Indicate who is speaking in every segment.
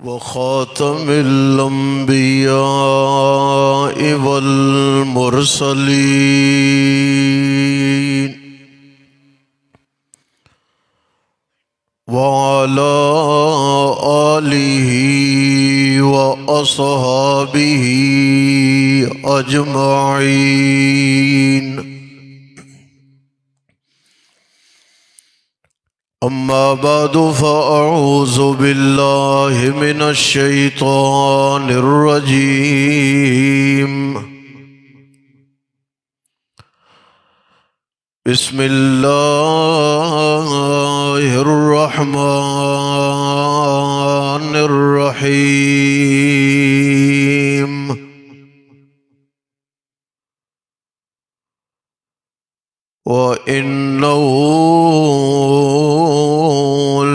Speaker 1: وخاتم الأنبياء والمرسلين وعلى آله وأصحابه أجمعين. أما بعد فأعوذ بالله من الشيطان الرجيم. بسم الله الرحمن الرحيم. وإنه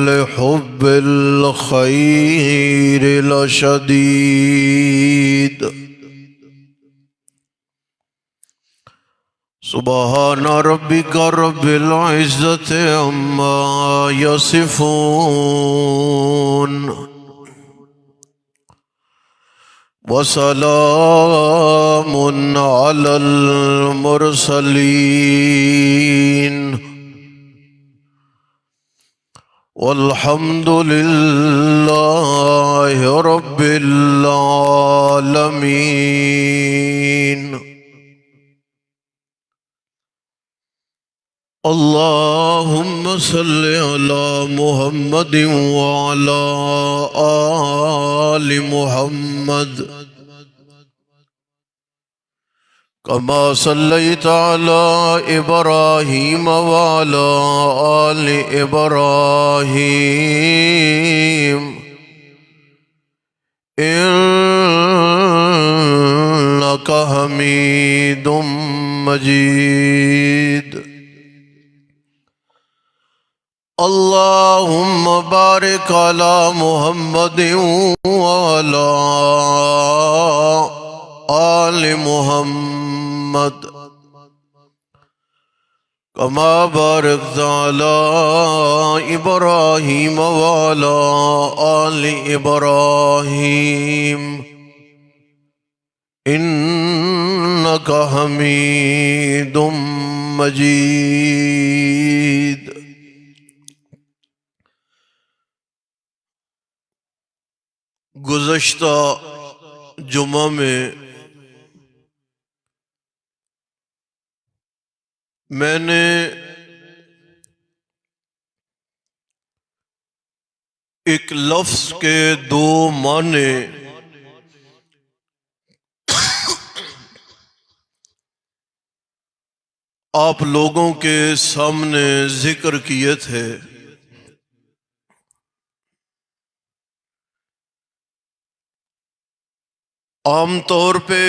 Speaker 1: لحب الخير لشديد. سبحان ربك رب العزة عما يصفون وسلام على المرسلين والحمد لله رب العالمين. اللهم صل على محمد وعلى آل محمد كما صليت على إبراهيم وعلى آل إبراهيم إنك حميد مجيد. اللهم بارك على محمد وعلى آل محمد كما باركت على إبراهيم وعلى آل إبراهيم إنك حميد مجيد. گزشتہ جمعہ میں نے ایک لفظ کے دو معنی آپ لوگوں کے سامنے ذکر کیے تھے. عام طور پہ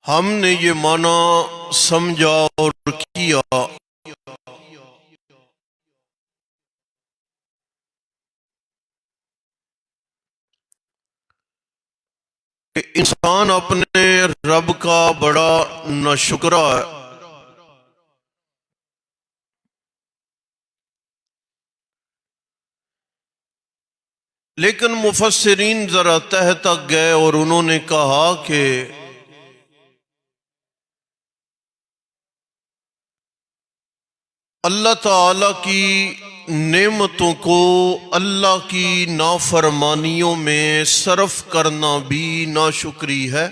Speaker 1: ہم نے یہ معنی سمجھا اور کیا کہ انسان اپنے رب کا بڑا ناشکرا ہے. لیکن مفسرین ذرا تہ تک گئے اور انہوں نے کہا کہ اللہ تعالی کی نعمتوں کو اللہ کی نافرمانیوں میں صرف کرنا بھی ناشکری ہے.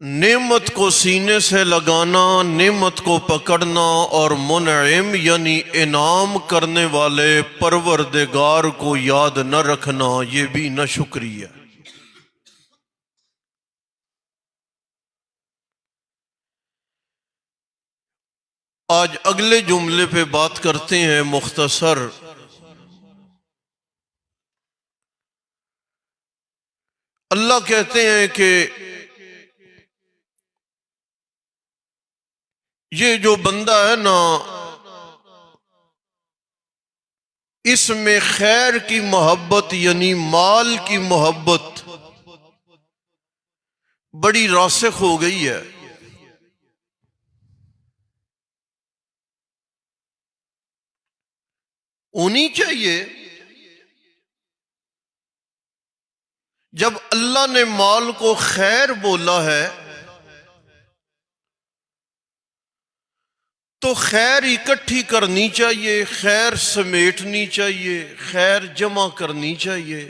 Speaker 1: نعمت کو سینے سے لگانا، نعمت کو پکڑنا اور منعم یعنی انعام کرنے والے پروردگار کو یاد نہ رکھنا، یہ بھی ناشکری ہے. آج اگلے جملے پہ بات کرتے ہیں مختصر. اللہ کہتے ہیں کہ یہ جو بندہ ہے نا، اس میں خیر کی محبت یعنی مال کی محبت بڑی راسخ ہو گئی ہے. ہونی چاہیے۔ جب اللہ نے مال کو خیر بولا ہے تو خیر اکٹھی کرنی چاہیے، خیر سمیٹنی چاہیے، خیر جمع کرنی چاہیے۔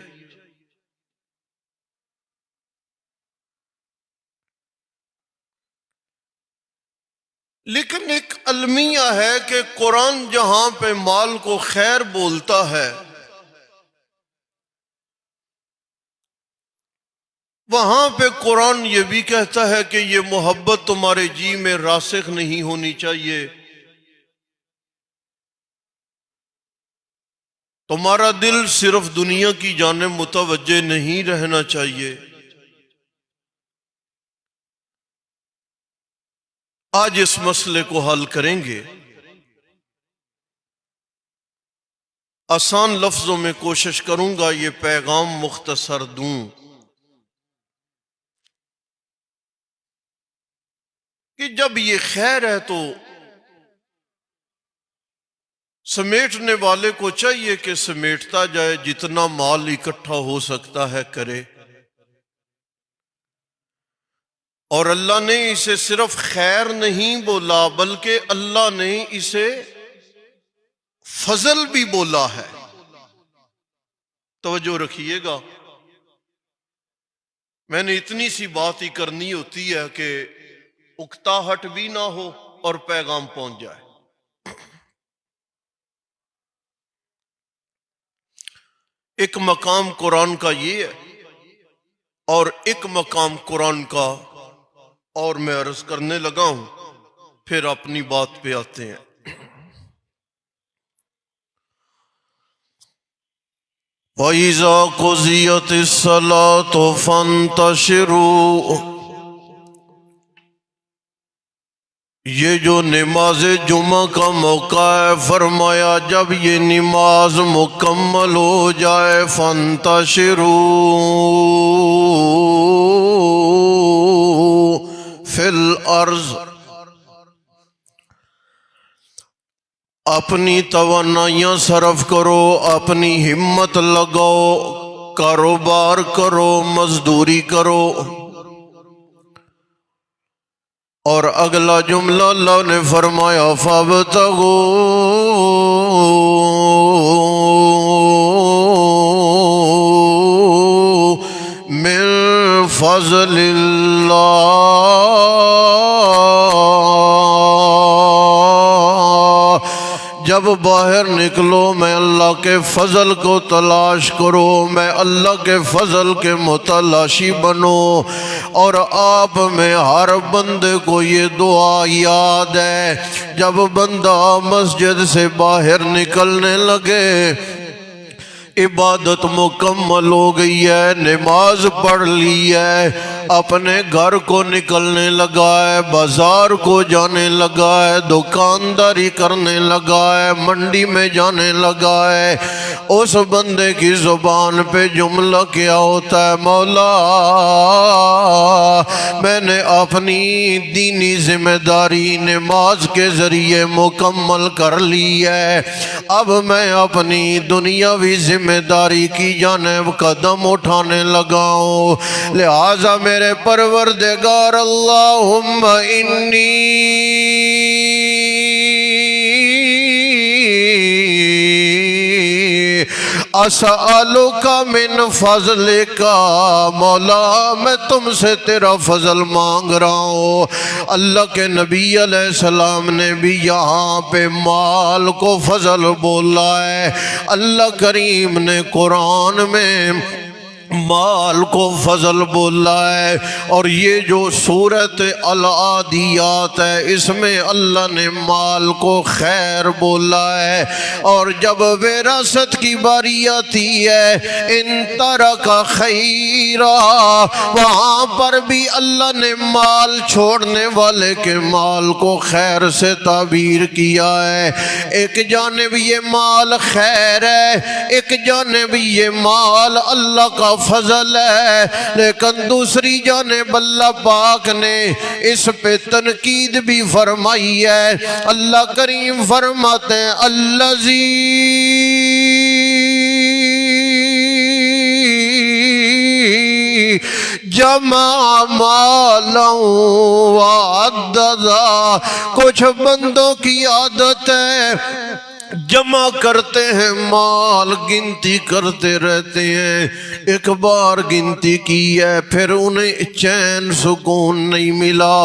Speaker 1: لیکن ایک المیہ ہے کہ قرآن جہاں پہ مال کو خیر بولتا ہے وہاں پہ قرآن یہ بھی کہتا ہے کہ یہ محبت تمہارے جی میں راسخ نہیں ہونی چاہیے، تمہارا دل صرف دنیا کی جانب متوجہ نہیں رہنا چاہیے۔ آج اس مسئلے کو حل کریں گے، آسان لفظوں میں کوشش کروں گا یہ پیغام مختصر دوں کہ جب یہ خیر ہے تو سمیٹنے والے کو چاہیے کہ سمیٹتا جائے، جتنا مال اکٹھا ہو سکتا ہے کرے، اور اللہ نے اسے صرف خیر نہیں بولا بلکہ اللہ نے اسے فضل بھی بولا ہے۔ توجہ رکھیے گا، میں نے اتنی سی بات ہی کرنی ہوتی ہے کہ اکتاہٹ بھی نہ ہو اور پیغام پہنچ جائے۔ ایک مقام قرآن کا یہ ہے اور ایک مقام قرآن کا اور میں عرض کرنے لگا ہوں، پھر اپنی بات پہ آتے ہیں۔ وَإِذَا قُضِيَتِ الصَّلَاةُ فَانتَشِرُوا، یہ جو نماز جمعہ کا موقع ہے، فرمایا جب یہ نماز مکمل ہو جائے فَانتَشِرُوا فِي الْأَرْضِ، اپنی توانائیاں صرف کرو، اپنی ہمت لگاؤ، کاروبار کرو، مزدوری کرو۔ اور اگلا جملہ اللہ نے فرمایا فَابْتَغُوا مِن فَضْلِ اللَّهِ، جب باہر نکلو میں اللہ کے فضل کو تلاش کرو، میں اللہ کے فضل کے متلاشی بنو۔ اور آپ میں ہر بندے کو یہ دعا یاد ہے، جب بندہ مسجد سے باہر نکلنے لگے، عبادت مکمل ہو گئی ہے، نماز پڑھ لی ہے، اپنے گھر کو نکلنے لگا ہے، بازار کو جانے لگا ہے، دکانداری کرنے لگا ہے، منڈی میں جانے لگا ہے، اس بندے کی زبان پہ جملہ کیا ہوتا ہے؟ مولا میں نے اپنی دینی ذمہ داری نماز کے ذریعے مکمل کر لی ہے، اب میں اپنی دنیاوی ذمہ داری کی جانب قدم اٹھانے لگا ہوں، لہٰذا میرے پروردگار اللہم انی اسألک من فضلک، مولا میں تم سے تیرا فضل مانگ رہا ہوں۔ اللہ کے نبی علیہ السلام نے بھی یہاں پہ مال کو فضل بولا ہے، اللہ کریم نے قرآن میں مال کو فضل بولا ہے، اور یہ جو سورت العادیات ہے اس میں اللہ نے مال کو خیر بولا ہے، اور جب وراثت کی باری آتی ہے ان ترک خیرا، وہاں پر بھی اللہ نے مال چھوڑنے والے کے مال کو خیر سے تعبیر کیا ہے۔ ایک جانب یہ مال خیر ہے، ایک جانب یہ مال اللہ کا فضل ہے، لیکن دوسری جانب اللہ پاک نے اس پہ تنقید بھی فرمائی ہے۔ اللہ کریم فرماتے ہیں الذی جمع مالا وعددا، کچھ بندوں کی عادت ہے جمع کرتے ہیں مال، گنتی کرتے رہتے ہیں، ایک بار گنتی کی ہے پھر انہیں چین سکون نہیں ملا،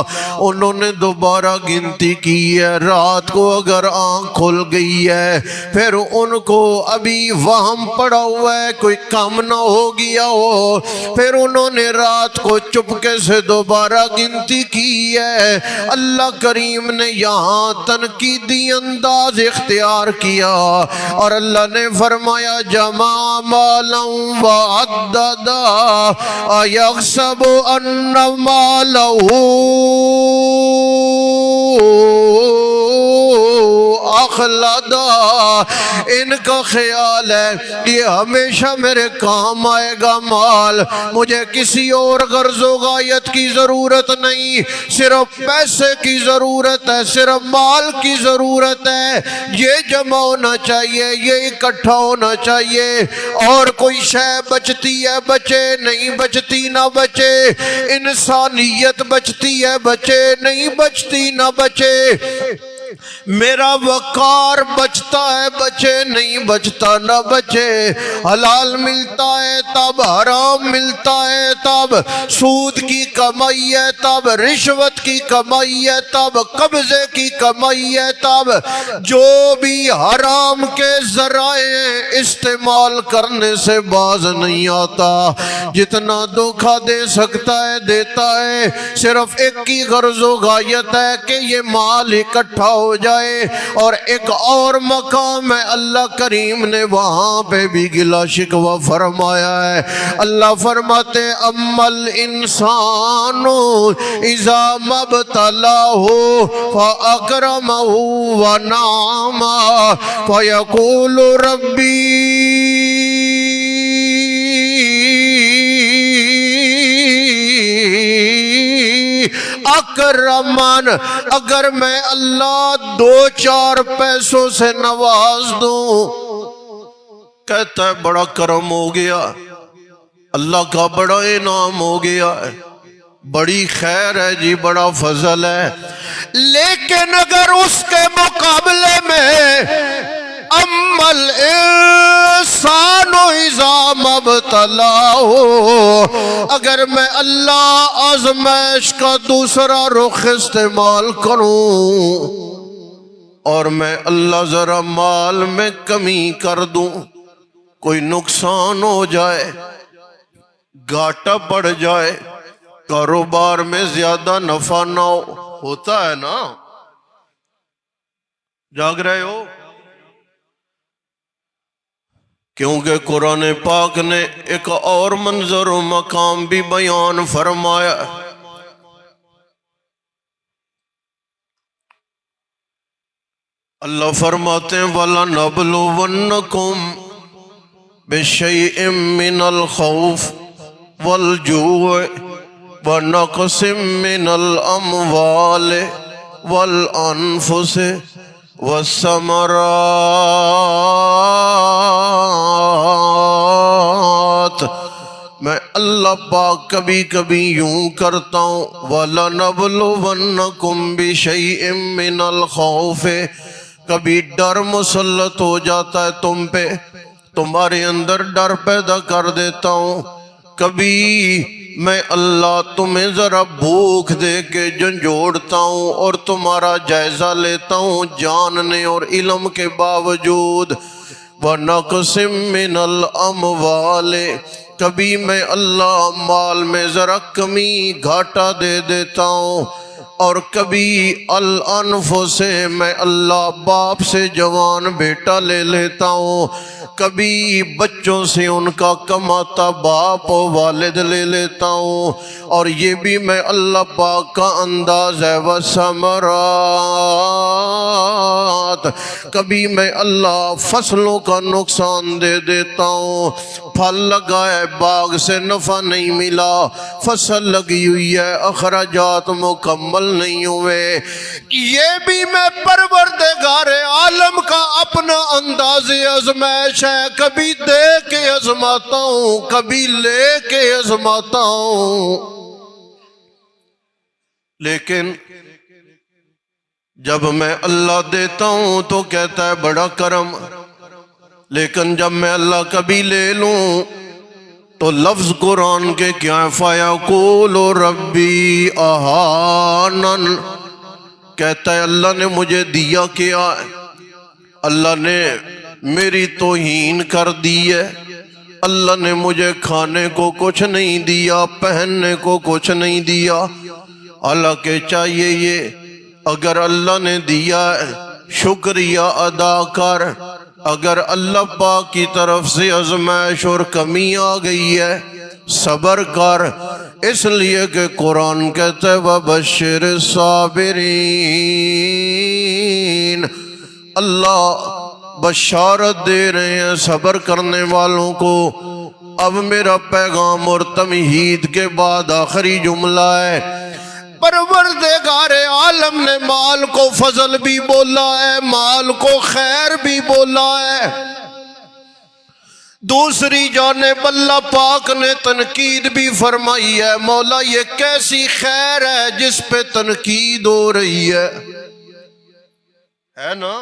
Speaker 1: انہوں نے دوبارہ گنتی کی ہے، رات کو اگر آنکھ کھل گئی ہے پھر ان کو ابھی وہم پڑا ہوا ہے کوئی کام نہ ہو گیا ہو، پھر انہوں نے رات کو چپکے سے دوبارہ گنتی کی ہے۔ اللہ کریم نے یہاں تنقیدی انداز اختیار کیا اور اللہ نے فرمایا جمع مالا وعددا ایحسب ان مالہ اخلدا، ان کا خیال ہے یہ ہمیشہ میرے کام آئے گا مال، مجھے کسی اور غرض و غایت کی ضرورت نہیں، صرف پیسے کی ضرورت ہے، صرف مال کی ضرورت ہے، یہ جمع ہونا چاہیے، یہ اکٹھا ہونا چاہیے، اور کوئی شے بچتی ہے بچے، نہیں بچتی نہ بچے، انسانیت بچتی ہے بچے، نہیں بچتی نہ بچے، میرا وقار بچتا ہے بچے، نہیں بچتا نہ بچے، حلال ملتا ہے تب، حرام ملتا ہے تب، سود کی کمائی ہے تب، رشوت کی کمائی ہے تب، قبضے کی کمائی ہے تب، جو بھی حرام کے ذرائع استعمال کرنے سے باز نہیں آتا، جتنا دھوکہ دے سکتا ہے دیتا ہے، صرف ایک کی غرض و غایت ہے کہ یہ مال اکٹھا ہو جائے، اور ایک اور مقام ہے اللہ کریم نے وہاں پہ بھی گلا شکوہ فرمایا ہے۔ اللہ فرماتے اما الانسان اذا ما ابتلاه فاکرمہ ونعم فیقول ربی اکرمن، اگر میں اللہ دو چار پیسوں سے نواز دوں، کہتا ہے بڑا کرم ہو گیا، اللہ کا بڑا انعام ہو گیا ہے، بڑی خیر ہے جی، بڑا فضل ہے، لیکن اگر اس کے مقابلے میں اما الانسان اذا ما ابتلاه، اگر میں اللہ آزمائش کا دوسرا رخ استعمال کروں اور میں اللہ ذرا مال میں کمی کر دوں، کوئی نقصان ہو جائے، گھاٹا پڑ جائے، کاروبار میں زیادہ نفع نہ ہوتا ہے نا، جاگ رہے ہو؟ کیونکہ قرآن پاک نے ایک اور منظر و مقام بھی بیان فرمایا، اللہ فرماتے ہیں وَلَنَبْلُوَنَّكُمْ بِشَيْءٍ مِّنَ الْخَوْفِ وَالْجُوعِ وَنَقْصٍ مِّنَ الْأَمْوَالِ وَالْأَنفُسِ والثمرات، میں اللہ پاک کبھی کبھی یوں کرتا ہوں وَلَنَبْلُوَنَّكُمْ بِشَيْءٍ مِّنَ الْخَوْفِ، کبھی ڈر مسلط ہو جاتا ہے تم پہ، تمہارے اندر ڈر پیدا کر دیتا ہوں، کبھی میں اللہ تمہیں ذرا بھوک دے کے جھنجھوڑتا ہوں اور تمہارا جائزہ لیتا ہوں جاننے اور علم کے باوجود، وَنَقْصٍ مِّنَ الْأَمْوَالِ، کبھی میں اللہ مال میں ذرا کمی گھاٹا دے دیتا ہوں، اور کبھی الانفس سے میں اللہ باپ سے جوان بیٹا لے لیتا ہوں، کبھی بچوں سے ان کا کماتا باپ و والد لے لیتا ہوں، اور یہ بھی میں اللہ پاک کا انداز ہے وَثَمَرَاتٍ، نقصانات، کبھی میں اللہ فصلوں کا نقصان دے دیتا ہوں، پھل لگائے باغ سے نفع نہیں ملا، فصل لگی ہوئی ہے اخراجات مکمل نہیں ہوئے، یہ بھی میں پروردگار عالم کا اپنا انداز آزمائش ہے، کبھی دے کے آزماتا ہوں کبھی لے کے آزماتا ہوں۔ لیکن جب میں اللہ دیتا ہوں تو کہتا ہے بڑا کرم، لیکن جب میں اللہ کبھی لے لوں تو لفظ قرآن کے کیا ہے، فَيَقُولُ رَبِّي أَهَانَنِ، کہتا ہے اللہ نے مجھے دیا کیا ہے، اللہ نے میری توہین کر دی ہے، اللہ نے مجھے کھانے کو کچھ نہیں دیا، پہننے کو کچھ نہیں دیا، حالانکہ چاہیے یہ اگر اللہ نے دیا ہے شکریہ ادا کر، اگر اللہ پاک کی طرف سے آزمائش اور کمی آ گئی ہے صبر کر، اس لیے کہ قرآن کہتا ہے وَبَشِّرِ الصَّابِرِينَ، اللہ بشارت دے رہے ہیں صبر کرنے والوں کو۔ اب میرا پیغام اور تمہید کے بعد آخری جملہ ہے، پروردگار عالم نے مال کو فضل بھی بولا ہے، مال کو خیر بھی بولا ہے، دوسری جانب اللہ پاک نے تنقید بھی فرمائی ہے، مولا یہ کیسی خیر ہے جس پہ تنقید ہو رہی ہے نا؟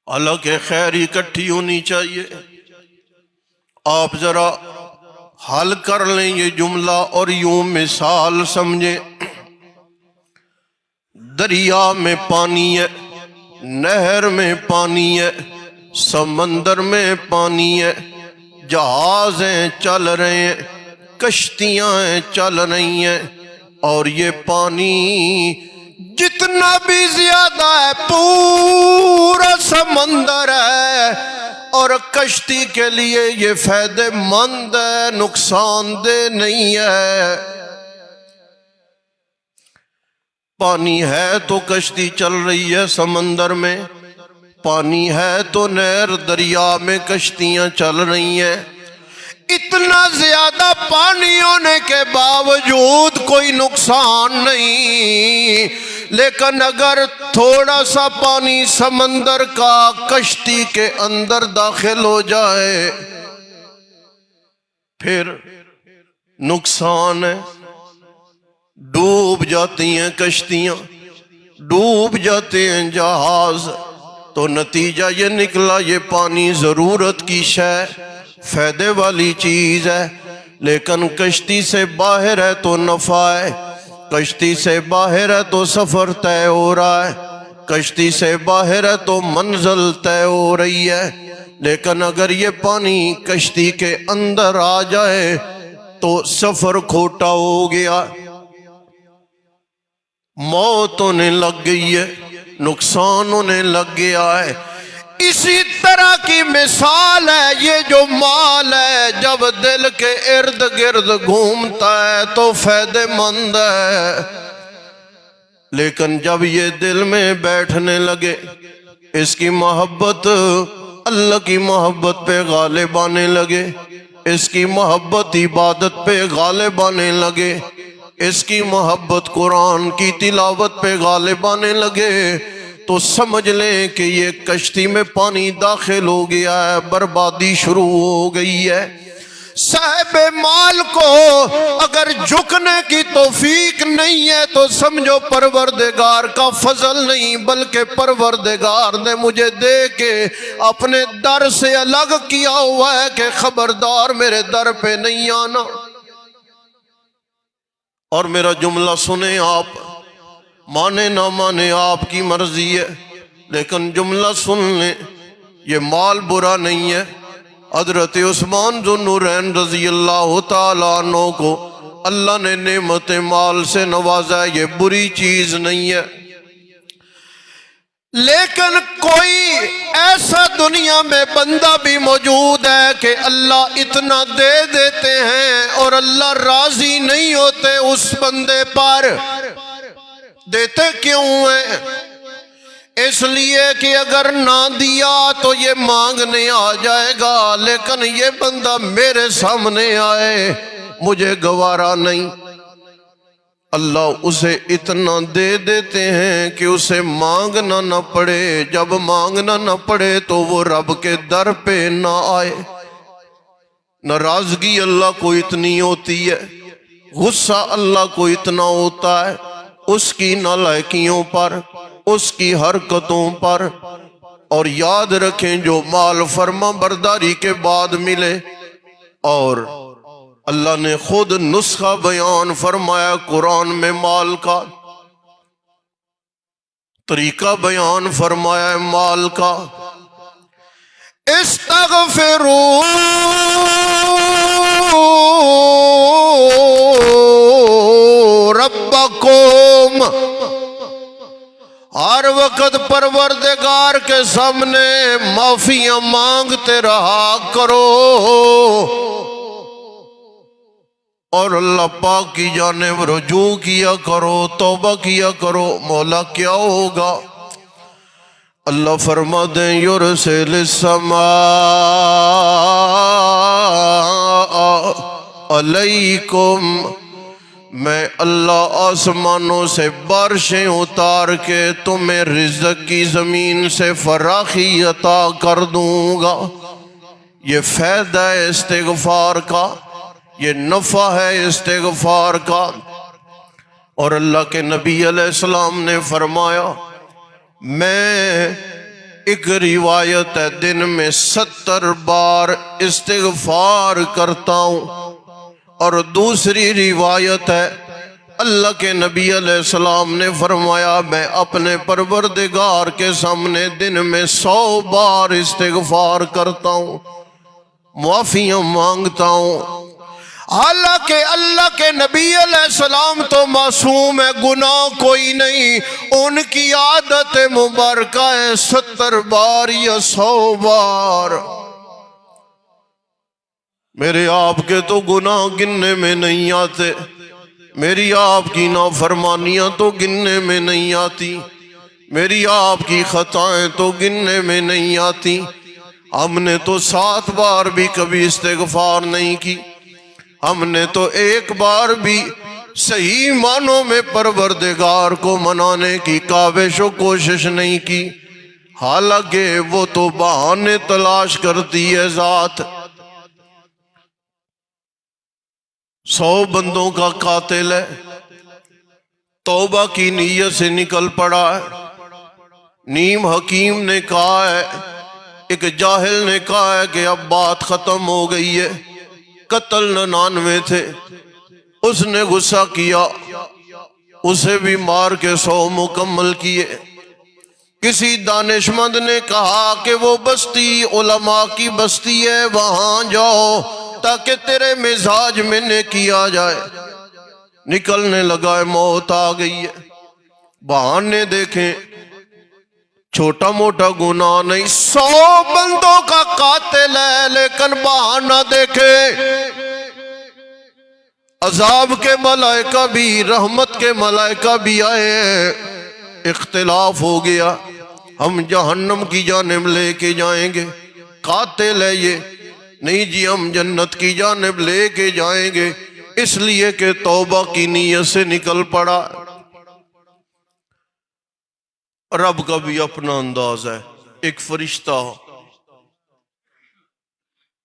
Speaker 1: حالانکہ خیر اکٹھی ہونی چاہیے۔ آپ ذرا حل کر لیں یہ جملہ اور یوں مثال سمجھیں، دریا میں پانی ہے، نہر میں پانی ہے، سمندر میں پانی ہے، جہازیں چل رہے ہیں، کشتیاں چل رہی ہیں، اور یہ پانی جتنا بھی زیادہ ہے پورا سمندر ہے، اور کشتی کے لیے یہ فائدہ مند ہے، نقصان دہ نہیں ہے۔ پانی ہے تو کشتی چل رہی ہے سمندر میں، پانی ہے تو نہر دریا میں کشتیاں چل رہی ہیں، اتنا زیادہ پانی ہونے کے باوجود کوئی نقصان نہیں، لیکن اگر تھوڑا سا پانی سمندر کا کشتی کے اندر داخل ہو جائے پھر نقصان ہے، ڈوب جاتی ہیں کشتیاں، ڈوب جاتے ہیں جہاز، تو نتیجہ یہ نکلا یہ پانی ضرورت کی شے، فائدے والی چیز ہے، لیکن کشتی سے باہر ہے تو نفع ہے، کشتی سے باہر ہے تو سفر طے ہو رہا ہے، کشتی سے باہر ہے تو منزل طے ہو رہی ہے، لیکن اگر یہ پانی کشتی کے اندر آ جائے تو سفر کھوٹا ہو گیا، موت ہونے لگ گئی ہے، نقصان ہونے لگ گیا ہے۔ اسی طرح کی مثال ہے یہ جو مال ہے، جب دل کے ارد گرد گھومتا ہے تو فائدہ مند ہے، لیکن جب یہ دل میں بیٹھنے لگے، اس کی محبت اللہ کی محبت پہ غالب آنے لگے، اس کی محبت عبادت پہ غالب آنے لگے، اس کی محبت قرآن کی تلاوت پہ غالب آنے لگے، تو سمجھ لیں کہ یہ کشتی میں پانی داخل ہو گیا ہے، بربادی شروع ہو گئی ہے۔ صاحب مال کو اگر جھکنے کی توفیق نہیں ہے تو سمجھو پروردگار کا فضل نہیں، بلکہ پروردگار نے مجھے دے کے اپنے در سے الگ کیا ہوا ہے کہ خبردار میرے در پہ نہیں آنا۔ اور میرا جملہ سنیں آپ، مانے نہ مانے آپ کی مرضی ہے، لیکن جملہ سن لیں، یہ مال برا نہیں ہے۔ حضرت عثمان ذو النورین رضی اللہ تعالیٰ عنہ کو اللہ نے نعمت مال سے نوازا، یہ بری چیز نہیں ہے، لیکن کوئی ایسا دنیا میں بندہ بھی موجود ہے کہ اللہ اتنا دے دیتے ہیں اور اللہ راضی نہیں ہوتے اس بندے پر۔ دیتے کیوں ہیں؟ اس لیے کہ اگر نہ دیا تو یہ مانگنے آ جائے گا، لیکن یہ بندہ میرے سامنے آئے مجھے گوارا نہیں۔ اللہ اسے اتنا دے دیتے ہیں کہ اسے مانگنا نہ پڑے، جب مانگنا نہ پڑے تو وہ رب کے در پہ نہ آئے۔ ناراضگی اللہ کو اتنی ہوتی ہے، غصہ اللہ کو اتنا ہوتا ہے اس کی نالائکیوں پر، اس کی حرکتوں پر۔ اور یاد رکھیں جو مال فرما برداری کے بعد ملے، اور اللہ نے خود نسخہ بیان فرمایا قرآن میں، مال کا طریقہ بیان فرمایا مال کا، استغفروا ربکم، ہر وقت پروردگار کے سامنے معافیاں مانگتے رہا کرو، اور اللہ پاک کی جانب رجوع کیا کرو، توبہ کیا کرو۔ مولا کیا ہوگا؟ اللہ فرماتے ہیں یرسل السماء علیکم، میں اللہ آسمانوں سے بارشیں اتار کے تمہیں رزق کی زمین سے فراخی عطا کر دوں گا۔ یہ فائدہ ہے استغفار کا، یہ نفع ہے استغفار کا۔ اور اللہ کے نبی علیہ السلام نے فرمایا، میں ایک روایت ہے دن میں 70 بار استغفار کرتا ہوں، اور دوسری روایت ہے اللہ کے نبی علیہ السلام نے فرمایا میں اپنے پروردگار کے سامنے دن میں 100 بار استغفار کرتا ہوں، معافیاں مانگتا ہوں۔ حالانکہ اللہ کے نبی علیہ السلام تو معصوم ہے، گناہ کوئی نہیں، ان کی عادت مبارکہ ہے 70 بار یا 100 بار۔ میرے آپ کے تو گناہ گننے میں نہیں آتے، میری آپ کی نافرمانیاں تو گننے میں نہیں آتی، میری آپ کی خطائیں تو گننے میں نہیں آتی۔ ہم نے تو 7 بار بھی کبھی استغفار نہیں کی، ہم نے تو ایک بار بھی صحیح معنوں میں پروردگار کو منانے کی کاوش و کوشش نہیں کی، حالانکہ وہ تو بہانے تلاش کرتی ہے ذات۔ 100 بندوں کا قاتل ہے، توبہ کی نیت سے نکل پڑا ہے۔ نیم حکیم نے کہا ہے، ایک جاہل نے کہا ہے کہ اب بات ختم ہو گئی ہے، قتل 99 تھے، اس نے غصہ کیا، اسے بھی مار کے 100 مکمل کیے۔ کسی دانشمند نے کہا کہ وہ بستی علماء کی بستی ہے، وہاں جاؤ تاکہ تیرے مزاج میں نیکی آ جائے۔ نکلنے لگا ہے، موت آ گئی ہے۔ بہانے دیکھیں، چھوٹا موٹا گناہ نہیں، 100 بندوں کا قاتل ہے، لیکن بہانہ دیکھے۔ عذاب کے ملائکہ بھی، رحمت کے ملائکہ بھی آئے ہیں، اختلاف ہو گیا، ہم جہنم کی جانب لے کے جائیں گے، قاتل ہے یہ، نہیں جی ہم جنت کی جانب لے کے جائیں گے، اس لیے کہ توبہ کی نیت سے نکل پڑا۔ رب کا بھی اپنا انداز ہے، ایک فرشتہ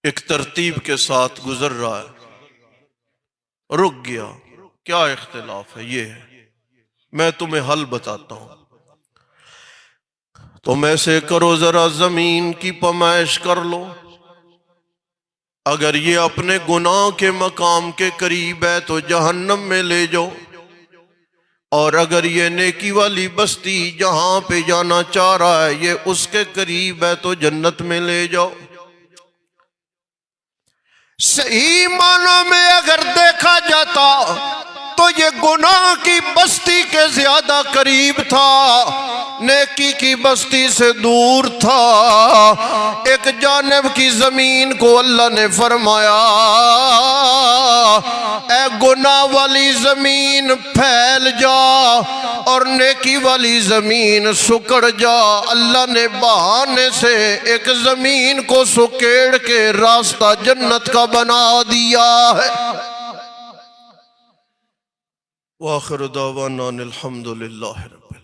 Speaker 1: ایک ترتیب کے ساتھ گزر رہا ہے، رک گیا، کیا اختلاف ہے؟ یہ ہے، میں تمہیں حل بتاتا ہوں، تم ایسے کرو، ذرا زمین کی پیمائش کر لو، اگر یہ اپنے گناہ کے مقام کے قریب ہے تو جہنم میں لے جاؤ، اور اگر یہ نیکی والی بستی جہاں پہ جانا چاہ رہا ہے یہ اس کے قریب ہے تو جنت میں لے جاؤ۔ صحیح معنوں میں اگر دیکھا جاتا تو یہ گناہ کی بستی کے زیادہ قریب تھا، نیکی کی بستی سے دور تھا۔ ایک جانب کی زمین کو اللہ نے فرمایا اے گناہ والی زمین پھیل جا اور نیکی والی زمین سکڑ جا۔ اللہ نے بہانے سے ایک زمین کو سکیڑ کے راستہ جنت کا بنا دیا ہے۔ وآخر دعوانا الحمدللہ رب